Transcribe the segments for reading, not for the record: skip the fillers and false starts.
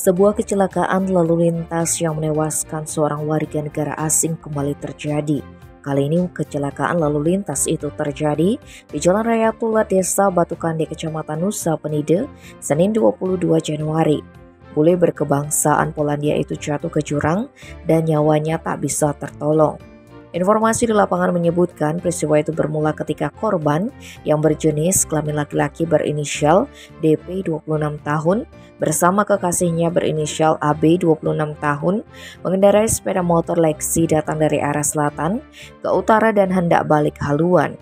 Sebuah kecelakaan lalu lintas yang menewaskan seorang warga negara asing kembali terjadi. Kali ini kecelakaan lalu lintas itu terjadi di Jalan Raya Tula Desa Batukande, Kecamatan Nusa Penida, Senin 22 Januari. Bule berkebangsaan Polandia itu jatuh ke jurang dan nyawanya tak bisa tertolong. Informasi di lapangan menyebutkan peristiwa itu bermula ketika korban yang berjenis kelamin laki-laki berinisial DP 26 tahun bersama kekasihnya berinisial AB 26 tahun mengendarai sepeda motor Lexi datang dari arah selatan ke utara dan hendak balik haluan.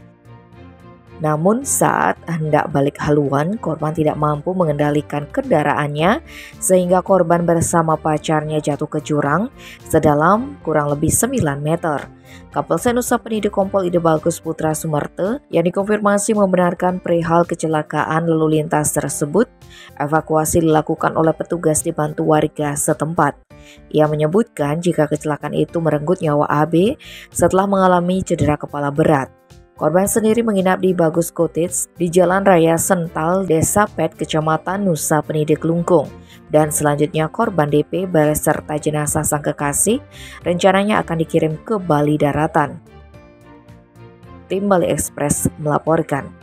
Namun saat hendak balik haluan, korban tidak mampu mengendalikan kendaraannya sehingga korban bersama pacarnya jatuh ke jurang sedalam kurang lebih 9 meter. Kapolsek Nusa Penida Kompol Ide Bagus Putra Sumerte yang dikonfirmasi membenarkan perihal kecelakaan lalu lintas tersebut. Evakuasi dilakukan oleh petugas dibantu warga setempat. Ia menyebutkan jika kecelakaan itu merenggut nyawa AB setelah mengalami cedera kepala berat. Korban sendiri menginap di Bagus Cottage di Jalan Raya Sental, Desa Pet, Kecamatan Nusa Penida, Kelungkung. Dan selanjutnya korban DP beserta jenazah sang kekasih rencananya akan dikirim ke Bali Daratan. Tim Bali Express melaporkan.